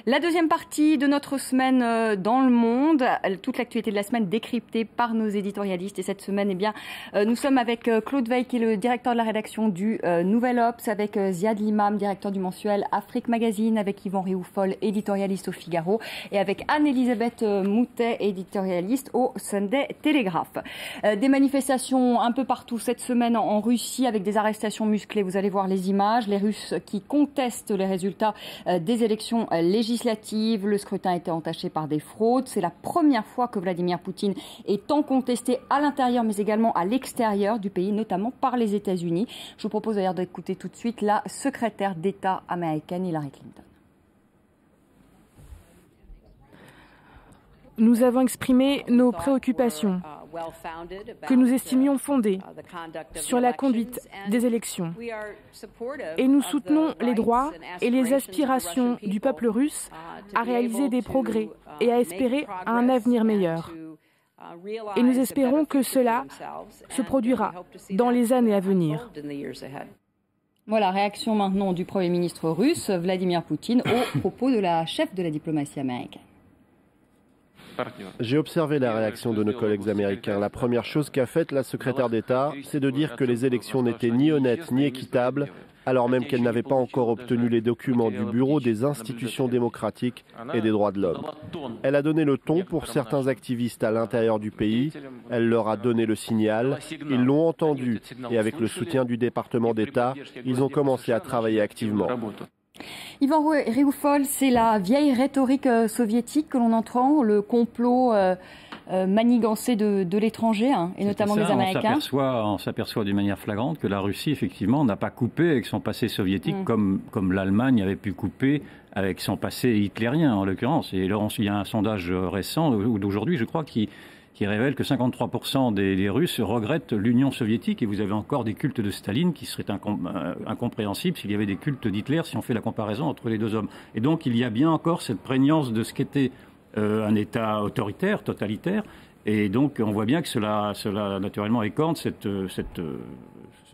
La deuxième partie de notre semaine dans le monde, toute l'actualité de la semaine décryptée par nos éditorialistes. Et cette semaine, eh bien, nous sommes avec Claude Veil, qui est le directeur de la rédaction du Nouvel Obs, avec Ziad Limam, directeur du mensuel Afrique Magazine, avec Yvan Rioufol, éditorialiste au Figaro, et avec Anne-Elisabeth Moutet, éditorialiste au Sunday Telegraph. Des manifestations un peu partout cette semaine en Russie, avec des arrestations musclées. Vous allez voir les images. Les Russes qui contestent les résultats des élections législatives. Le scrutin a été entaché par des fraudes. C'est la première fois que Vladimir Poutine est tant contesté à l'intérieur, mais également à l'extérieur du pays, notamment par les États-Unis. Je vous propose d'ailleurs d'écouter tout de suite la secrétaire d'État américaine Hillary Clinton. Nous avons exprimé nos préoccupations que nous estimions fondées sur la conduite des élections. Et nous soutenons les droits et les aspirations du peuple russe à réaliser des progrès et à espérer un avenir meilleur. Et nous espérons que cela se produira dans les années à venir. Voilà, réaction maintenant du Premier ministre russe, Vladimir Poutine, au propos de la chef de la diplomatie américaine. J'ai observé la réaction de nos collègues américains. La première chose qu'a faite la secrétaire d'État, c'est de dire que les élections n'étaient ni honnêtes ni équitables, alors même qu'elle n'avait pas encore obtenu les documents du Bureau des institutions démocratiques et des droits de l'homme. Elle a donné le ton pour certains activistes à l'intérieur du pays. Elle leur a donné le signal. Ils l'ont entendu et avec le soutien du département d'État, ils ont commencé à travailler activement. Yvan Rioufol, c'est la vieille rhétorique soviétique que l'on entend, le complot manigancé de l'étranger, et notamment des Américains. On s'aperçoit d'une manière flagrante que la Russie, effectivement, n'a pas coupé avec son passé soviétique comme l'Allemagne avait pu couper avec son passé hitlérien, en l'occurrence. Et là, il y a un sondage récent d'aujourd'hui, je crois, qui révèle que 53% des Russes regrettent l'Union soviétique, et vous avez encore des cultes de Staline qui seraient incompréhensibles s'il y avait des cultes d'Hitler, si on fait la comparaison entre les deux hommes. Et donc il y a bien encore cette prégnance de ce qu'était un État autoritaire, totalitaire, et donc on voit bien que cela naturellement écorne ce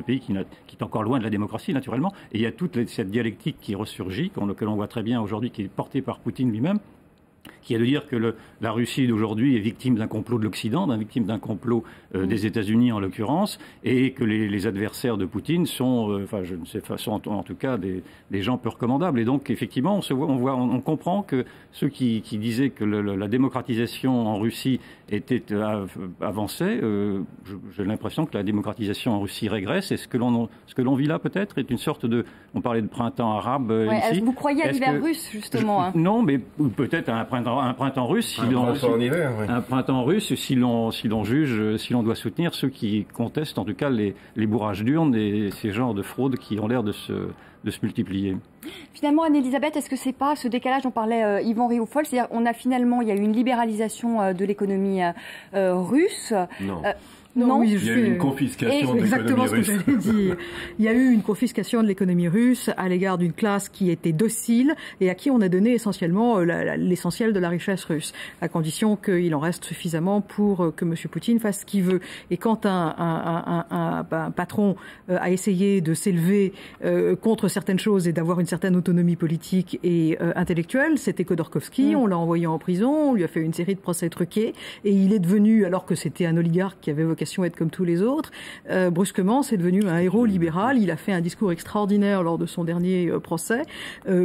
pays qui est encore loin de la démocratie, naturellement, et il y a toute cette dialectique qui ressurgit, que l'on voit très bien aujourd'hui, qui est portée par Poutine lui-même, qui est de dire que la Russie d'aujourd'hui est victime d'un complot de l'Occident, victime d'un complot des États-Unis en l'occurrence, et que les adversaires de Poutine sont, sont en tout cas des gens peu recommandables. Et donc effectivement, on comprend que ceux qui disaient que la démocratisation en Russie était avancée, j'ai l'impression que la démocratisation en Russie régresse. Et ce que l'on vit là peut-être est une sorte de, on parlait de printemps arabe ici. Vous croyez à l'hiver russe justement Non, mais peut-être à un printemps russe, un printemps russe, si l'on juge, si l'on doit soutenir ceux qui contestent en tout cas les bourrages d'urnes et ces genres de fraudes qui ont l'air de se multiplier. Finalement, Anne-Elisabeth, est-ce que c'est pas ce décalage dont parlait Yvan Rioufol, c'est-à-dire il y a eu une libéralisation de l'économie russe. Non. Non, oui, il y a eu une confiscation de l'économie russe. Exactement ce que j'allais dire. Il y a eu une confiscation de l'économie russe à l'égard d'une classe qui était docile et à qui on a donné essentiellement l'essentiel de la richesse russe, à condition qu'il en reste suffisamment pour que M. Poutine fasse ce qu'il veut. Et quand un patron a essayé de s'élever contre certaines choses et d'avoir une certaine autonomie politique et intellectuelle, c'était Khodorkovsky, on l'a envoyé en prison, on lui a fait une série de procès truqués, et il est devenu, alors que c'était un oligarque qui avait vocation à être comme tous les autres, brusquement c'est devenu un héros libéral. Il a fait un discours extraordinaire lors de son dernier procès.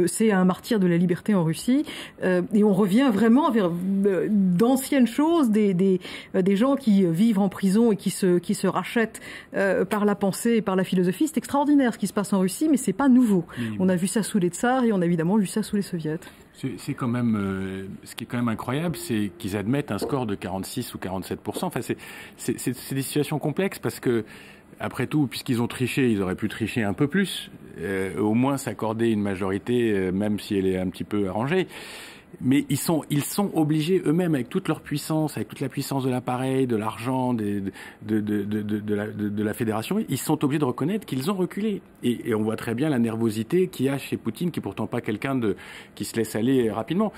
C'est un martyr de la liberté en Russie, et on revient vraiment vers d'anciennes choses, des gens qui vivent en prison et qui se rachètent par la pensée et par la philosophie. C'est extraordinaire ce qui se passe en Russie, mais c'est pas nouveau. On a vu ça sous les tsars et on a évidemment vu ça sous les soviets. C'est quand même ce qui est quand même incroyable, c'est qu'ils admettent un score de 46 ou 47%. Enfin, c'est des situations complexes parce que, après tout, puisqu'ils ont triché, ils auraient pu tricher un peu plus, au moins s'accorder une majorité, même si elle est un petit peu arrangée. Mais ils sont obligés eux-mêmes, avec toute leur puissance, avec toute la puissance de l'appareil, de l'argent, de la fédération, ils sont obligés de reconnaître qu'ils ont reculé. Et on voit très bien la nervosité qu'il y a chez Poutine, qui est pourtant pas quelqu'un qui se laisse aller rapidement.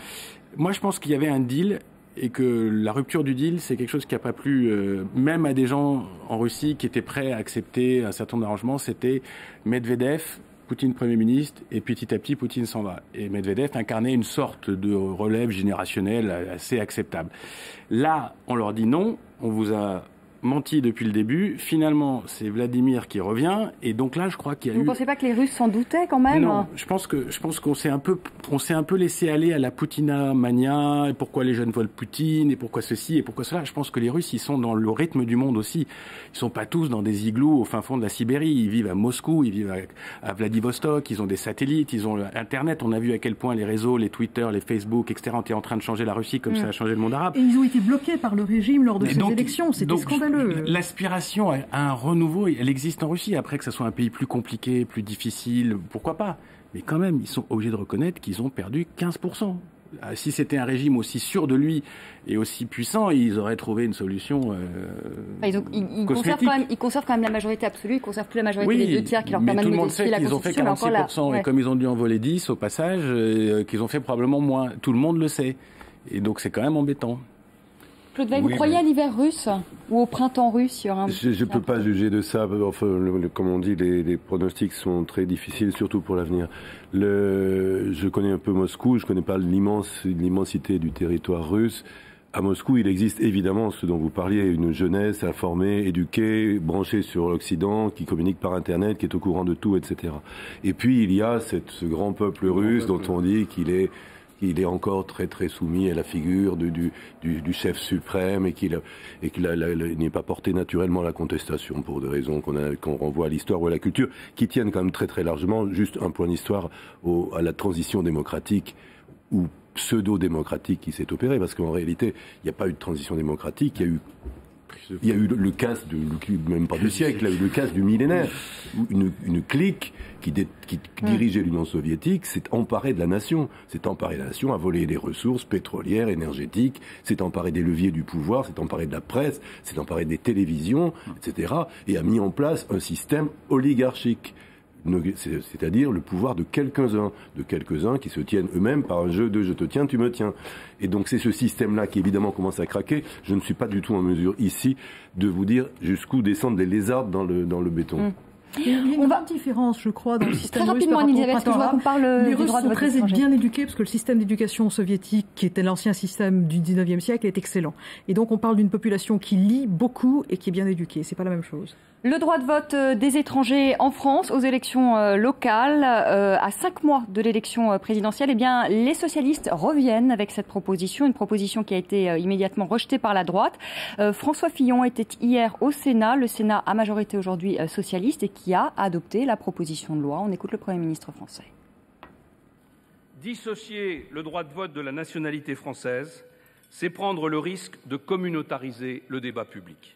Moi, je pense qu'il y avait un deal, et que la rupture du deal, c'est quelque chose qui n'a pas plu, même à des gens en Russie qui étaient prêts à accepter un certain nombre d'arrangements. C'était Medvedev, Poutine Premier ministre, et petit à petit, Poutine s'en va. Et Medvedev incarnait une sorte de relève générationnelle assez acceptable. Là, on leur dit non, on vous a menti depuis le début. Finalement, c'est Vladimir qui revient. Et donc là, je crois qu'il y a Vous ne pensez pas que les Russes s'en doutaient quand même? Non, je pense qu'on s'est un peu laissé aller à la Poutina mania. Et pourquoi les jeunes veulent Poutine, et pourquoi ceci, et pourquoi cela. Je pense que les Russes, ils sont dans le rythme du monde aussi. Ils sont pas tous dans des igloos au fin fond de la Sibérie. Ils vivent à Moscou, ils vivent à Vladivostok. Ils ont des satellites, ils ont Internet. On a vu à quel point les réseaux, les Twitter, les Facebook, etc. étaient en train de changer la Russie comme ça a changé le monde arabe. Et ils ont été bloqués par le régime lors de ces élections. C'était scandaleux. L'aspiration à un renouveau, elle existe en Russie. Après que ça soit un pays plus compliqué, plus difficile, pourquoi pas. Mais quand même, ils sont obligés de reconnaître qu'ils ont perdu 15%. Si c'était un régime aussi sûr de lui et aussi puissant, ils auraient trouvé une solution ils conservent quand même la majorité absolue, ils ne conservent plus la majorité des 2 tiers qui leur permettent de modifier la Constitution. Ils ont fait 46%, et comme ils ont dû en voler 10 au passage, qu'ils ont fait probablement moins. Tout le monde le sait. Et donc c'est quand même embêtant. Claude Veil, vous croyez à l'hiver russe ou au printemps russe? Je ne peux pas juger de ça. Enfin, comme on dit, les pronostics sont très difficiles, surtout pour l'avenir. Je connais un peu Moscou, je ne connais pas l'immensité du territoire russe. À Moscou, il existe évidemment ce dont vous parliez, une jeunesse informée, éduquée, branchée sur l'Occident, qui communique par Internet, qui est au courant de tout, etc. Et puis il y a ce grand peuple russe dont on dit qu'il est encore très très soumis à la figure du chef suprême et qu'il n'est pas porté naturellement à la contestation pour des raisons qu'on renvoie à l'histoire ou à la culture, qui tiennent quand même très très largement, juste un point d'histoire, à la transition démocratique ou pseudo-démocratique qui s'est opérée, parce qu'en réalité, il n'y a pas eu de transition démocratique, il y a eu le casse même pas du siècle, il y a eu le casse du millénaire. Une clique qui dirigeait l'Union soviétique s'est emparée de la nation. S'est emparée de la nation, a volé les ressources pétrolières, énergétiques, s'est emparée des leviers du pouvoir, s'est emparée de la presse, s'est emparée des télévisions, etc. et a mis en place un système oligarchique. C'est-à-dire le pouvoir de quelques-uns qui se tiennent eux-mêmes par un jeu de « je te tiens, tu me tiens ». Et donc c'est ce système-là qui évidemment commence à craquer. Je ne suis pas du tout en mesure ici de vous dire jusqu'où descendent les lézards dans le béton. Il y a une grande différence, je crois, dans le système russe rapidement, par rapport Elisabeth, au printemps arabe. Les Russes sont très bien éduqués parce que le système d'éducation soviétique, qui était l'ancien système du 19e siècle, est excellent. Et donc on parle d'une population qui lit beaucoup et qui est bien éduquée. C'est pas la même chose. Le droit de vote des étrangers en France aux élections locales, à 5 mois de l'élection présidentielle, eh bien, les socialistes reviennent avec cette proposition, une proposition qui a été immédiatement rejetée par la droite. François Fillon était hier au Sénat, le Sénat à majorité aujourd'hui socialiste, et qui a adopté la proposition de loi. On écoute le Premier ministre français. Dissocier le droit de vote de la nationalité française, c'est prendre le risque de communautariser le débat public.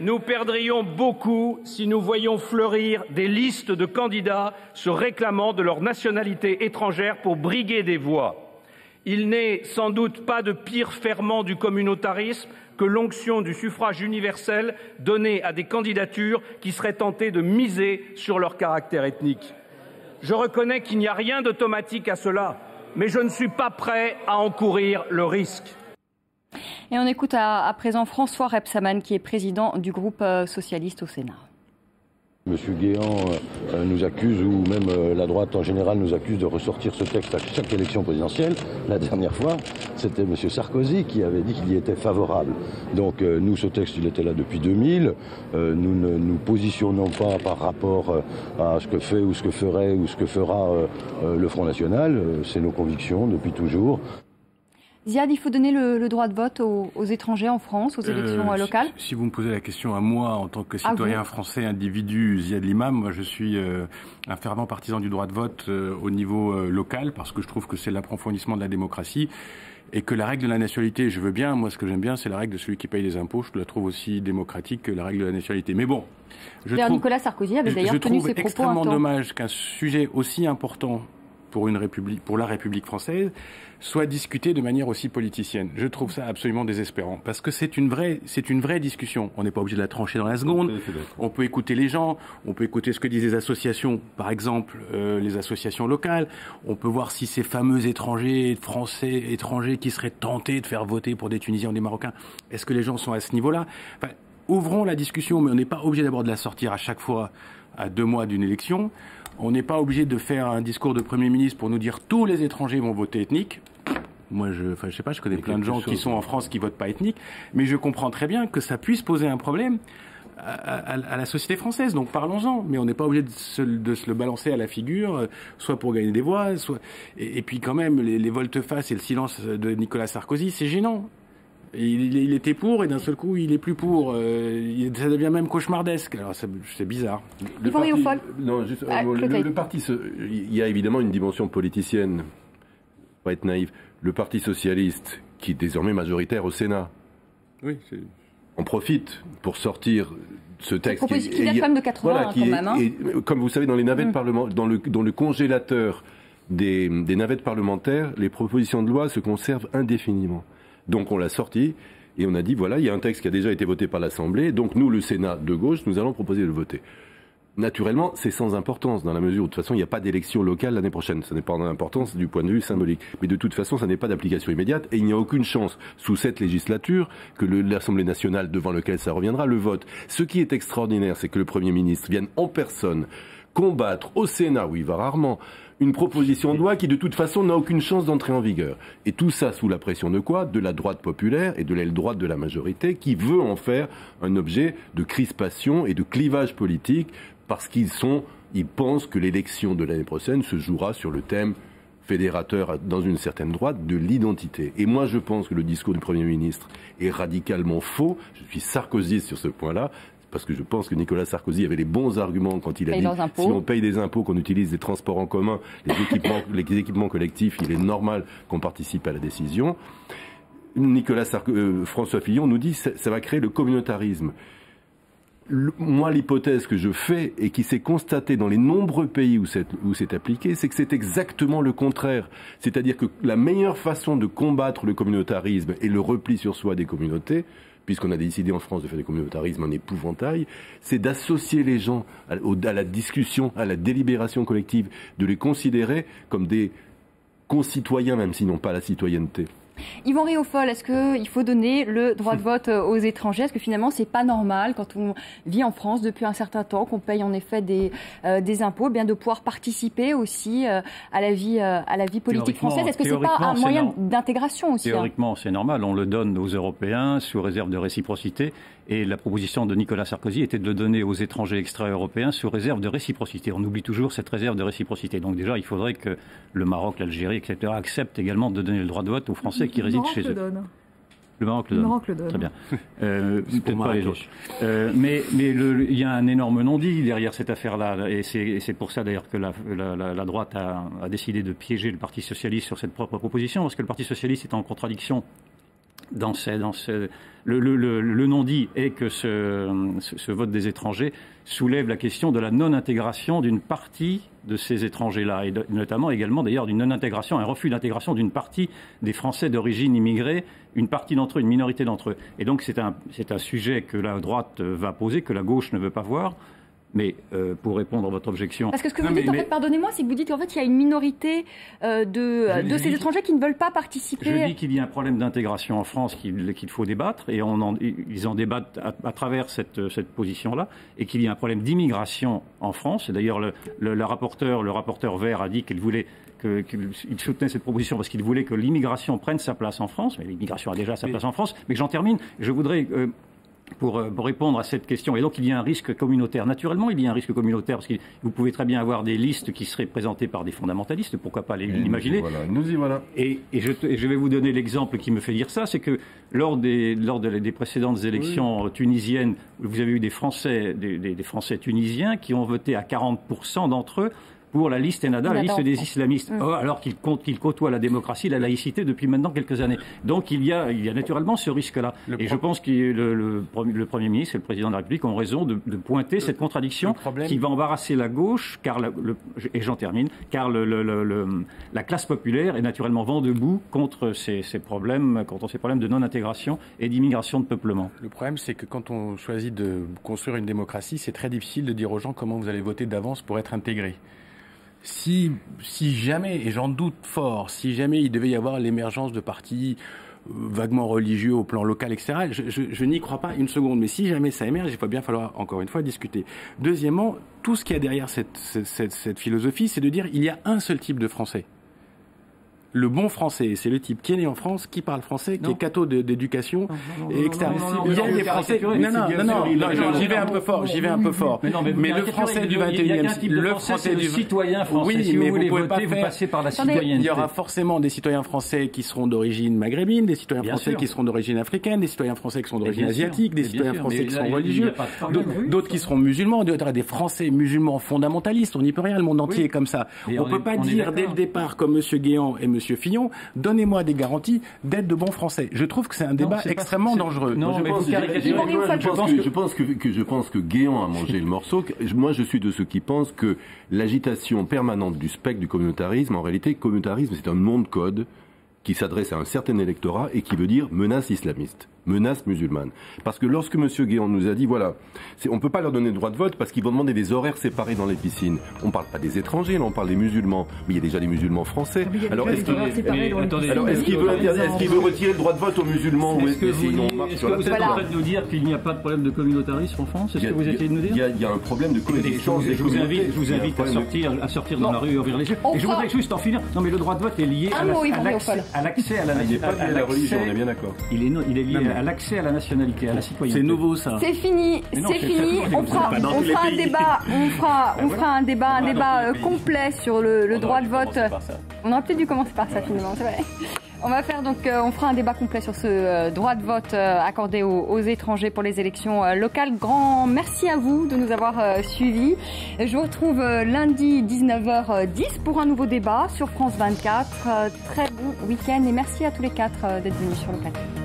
Nous perdrions beaucoup si nous voyions fleurir des listes de candidats se réclamant de leur nationalité étrangère pour briguer des voix. Il n'est sans doute pas de pire ferment du communautarisme que l'onction du suffrage universel donnée à des candidatures qui seraient tentées de miser sur leur caractère ethnique. Je reconnais qu'il n'y a rien d'automatique à cela, mais je ne suis pas prêt à encourir le risque. Et on écoute à présent François Rebsamen, qui est président du groupe socialiste au Sénat. Monsieur Guéant nous accuse, ou même la droite en général nous accuse de ressortir ce texte à chaque élection présidentielle. La dernière fois, c'était monsieur Sarkozy qui avait dit qu'il y était favorable. Donc nous, ce texte, il était là depuis 2000. Nous ne nous positionnons pas par rapport à ce que fait ou ce que ferait ou ce que fera le Front National. C'est nos convictions depuis toujours. Ziad, il faut donner le droit de vote aux étrangers en France, aux élections locales? Si vous me posez la question à moi, en tant que citoyen français, individu, Ziad Limam, moi je suis un fervent partisan du droit de vote au niveau local, parce que je trouve que c'est l'approfondissement de la démocratie, et que la règle de la nationalité, je veux bien, moi ce que j'aime bien, c'est la règle de celui qui paye les impôts, je la trouve aussi démocratique que la règle de la nationalité. Mais bon, Nicolas Sarkozy avait d'ailleurs tenu ses propos. Je trouve extrêmement dommage qu'un sujet aussi important pour la République française soit discuté de manière aussi politicienne. Je trouve ça absolument désespérant, parce que c'est une vraie discussion. On n'est pas obligé de la trancher dans la seconde. On peut écouter les gens, on peut écouter ce que disent les associations, par exemple les associations locales. On peut voir si ces fameux Français étrangers qui seraient tentés de faire voter pour des Tunisiens ou des Marocains, est-ce que les gens sont à ce niveau-là? ouvrons la discussion, mais on n'est pas obligé d'abord de la sortir à chaque fois à 2 mois d'une élection. On n'est pas obligé de faire un discours de Premier ministre pour nous dire tous les étrangers vont voter ethnique. Moi, je sais pas, je connais plein de gens qui sont en France qui votent pas ethnique, mais je comprends très bien que ça puisse poser un problème à la société française. Donc parlons-en, mais on n'est pas obligé de se le balancer à la figure, soit pour gagner des voix, soit... Et puis quand même, les volte-face et le silence de Nicolas Sarkozy, c'est gênant. Il était pour et d'un seul coup il est plus pour. Ça devient même cauchemardesque. Alors c'est bizarre. Le parti, il y a évidemment une dimension politicienne. Pas être naïf. Le Parti socialiste, qui est désormais majoritaire au Sénat, on profite pour sortir ce texte. Qui vient quand même de 80 quand même. Et, comme vous savez, dans les navettes dans le congélateur des navettes parlementaires, les propositions de loi se conservent indéfiniment. Donc on l'a sorti et on a dit, voilà, il y a un texte qui a déjà été voté par l'Assemblée, donc nous, le Sénat de gauche, nous allons proposer de le voter. Naturellement, c'est sans importance, dans la mesure où, de toute façon, il n'y a pas d'élection locale l'année prochaine. Ça n'est pas d'importance du point de vue symbolique. Mais de toute façon, ça n'est pas d'application immédiate et il n'y a aucune chance, sous cette législature, que l'Assemblée nationale, devant laquelle ça reviendra, le vote. Ce qui est extraordinaire, c'est que le Premier ministre vienne en personne combattre au Sénat, où il va rarement, une proposition de loi qui, de toute façon, n'a aucune chance d'entrer en vigueur. Et tout ça sous la pression de quoi? De la droite populaire et de l'aile droite de la majorité, qui veut en faire un objet de crispation et de clivage politique, parce qu'ils pensent que l'élection de l'année prochaine se jouera sur le thème fédérateur dans une certaine droite de l'identité. Et moi, je pense que le discours du Premier ministre est radicalement faux. Je suis sarkozyste sur ce point-là, parce que je pense que Nicolas Sarkozy avait les bons arguments quand il a dit si on paye des impôts, qu'on utilise des transports en commun, les équipements collectifs, il est normal qu'on participe à la décision. François Fillon nous dit ça va créer le communautarisme. Moi, l'hypothèse que je fais et qui s'est constatée dans les nombreux pays où c'est appliqué, c'est que c'est exactement le contraire. C'est-à-dire que la meilleure façon de combattre le communautarisme et le repli sur soi des communautés, puisqu'on a décidé en France de faire du communautarisme un épouvantail, c'est d'associer les gens à la discussion, à la délibération collective, de les considérer comme des concitoyens, même s'ils n'ont pas la citoyenneté. Yvan Riofol, est-ce qu'il faut donner le droit de vote aux étrangers? Est-ce que finalement c'est pas normal, quand on vit en France depuis un certain temps, qu'on paye en effet des impôts, bien de pouvoir participer aussi à la vie politique française? Est-ce que c'est pas un moyen d'intégration aussi? Théoriquement, c'est normal. On le donne aux Européens sous réserve de réciprocité. Et la proposition de Nicolas Sarkozy était de le donner aux étrangers extra-européens sous réserve de réciprocité. On oublie toujours cette réserve de réciprocité. Donc déjà, il faudrait que le Maroc, l'Algérie, etc. acceptent également de donner le droit de vote aux Français qui résident chez eux. Le Maroc le donne. Très bien. Peut-être pas les autres. Mais il y a un énorme non-dit derrière cette affaire-là. Et c'est pour ça d'ailleurs que la droite a décidé de piéger le Parti socialiste sur cette propre proposition, parce que le Parti socialiste est en contradiction. Le non-dit est que ce vote des étrangers soulève la question de la non-intégration d'une partie de ces étrangers-là, et notamment également d'ailleurs d'une non-intégration, un refus d'intégration d'une partie des Français d'origine immigrée, une partie d'entre eux, une minorité d'entre eux. Et donc c'est un sujet que la droite va poser, que la gauche ne veut pas voir. Mais pour répondre à votre objection... Parce que ce que vous dites, en fait, pardonnez-moi, c'est que vous dites qu'en fait, il y a une minorité de ces étrangers qui ne veulent pas participer... Je dis qu'il y a un problème d'intégration en France qu'il faut débattre, et ils en débattent à travers cette position-là, et qu'il y a un problème d'immigration en France. Et d'ailleurs, le rapporteur Vert a dit qu'il voulait... qu'il soutenait cette proposition parce qu'il voulait que l'immigration prenne sa place en France. Mais l'immigration a déjà sa place en France. Mais j'en termine. Je voudrais... Pour répondre à cette question. Et donc, il y a un risque communautaire. Naturellement, il y a un risque communautaire, parce que vous pouvez très bien avoir des listes qui seraient présentées par des fondamentalistes, pourquoi pas l'imaginer. Voilà, nous y voilà. Et je vais vous donner l'exemple qui me fait dire ça, c'est que lors des précédentes élections tunisiennes, vous avez eu des Français tunisiens qui ont voté à 40% d'entre eux pour la liste Ennahda, la liste des islamistes, alors qu'ils côtoient la démocratie, la laïcité depuis maintenant quelques années. Donc il y a naturellement ce risque-là. Et je pense que le Premier ministre et le Président de la République ont raison de pointer cette contradiction qui va embarrasser la gauche, et j'en termine, car la classe populaire est naturellement vent debout contre ces problèmes de non-intégration et d'immigration de peuplement. Le problème, c'est que quand on choisit de construire une démocratie, c'est très difficile de dire aux gens comment vous allez voter d'avance pour être intégrés. Si jamais, et j'en doute fort, si jamais il devait y avoir l'émergence de partis vaguement religieux au plan local, etc. Je n'y crois pas une seconde. Mais si jamais ça émerge, il va bien falloir, encore une fois, discuter. Deuxièmement, tout ce qu'il y a derrière cette philosophie, c'est de dire il y a un seul type de Français. Le bon français, c'est le type qui est né en France, qui parle français, qui est catho d'éducation, etc. Il y a des Français. Non, j'y vais un peu fort. Mais le français du 21e siècle, le français du citoyen français. Oui, mais vous pouvez pas vous passer par la citoyenneté. Il y aura forcement des citoyens français qui seront d'origine maghrébine, des citoyens français qui seront d'origine africaine, des citoyens français qui sont d'origine asiatique, des citoyens français qui sont religieux, d'autres qui seront musulmans, des Français musulmans fondamentalistes. On n'y peut rien, le monde entier est comme ça. On peut pas dire dès le départ, comme M. Guéant et M. Fillon, donnez-moi des garanties d'être de bons Français. Je trouve que c'est un débat extrêmement dangereux. Non, je pense que Guéant a mangé le morceau. Moi, je suis de ceux qui pensent que l'agitation permanente du spectre du communautarisme, en réalité, communautarisme, c'est un nom de code qui s'adresse à un certain électorat et qui veut dire menace islamiste, menace musulmane. Parce que lorsque M. Guéant nous a dit, voilà, on ne peut pas leur donner le droit de vote parce qu'ils vont demander des horaires séparés dans les piscines. On ne parle pas des étrangers, là, on parle des musulmans. Mais il y a déjà des musulmans français. Alors, est-ce qu'il veut retirer le droit de vote aux musulmans? Est-ce que vous êtes en train de nous dire qu'il n'y a pas de problème de communautarisme en France? Est-ce que vous essayez de nous dire? Il y a un problème de coexistence. Je vous invite à sortir dans la rue et ouvrir les yeux. Et je voudrais juste en finir. Non, mais le droit de vote est lié à l'accès à la nationalité. La religion, on est bien d'accord. Il est lié à l'accès à la nationalité, à la citoyenneté. C'est nouveau, ça. C'est fini. On fera un débat complet sur le droit de vote. On aurait peut-être dû commencer par ça finalement, c'est vrai. On fera un débat complet sur ce droit de vote accordé aux étrangers pour les élections locales. Grand merci à vous de nous avoir suivis. Je vous retrouve lundi 19h10 pour un nouveau débat sur France 24. Très bon week-end et merci à tous les quatre d'être venus sur le plateau.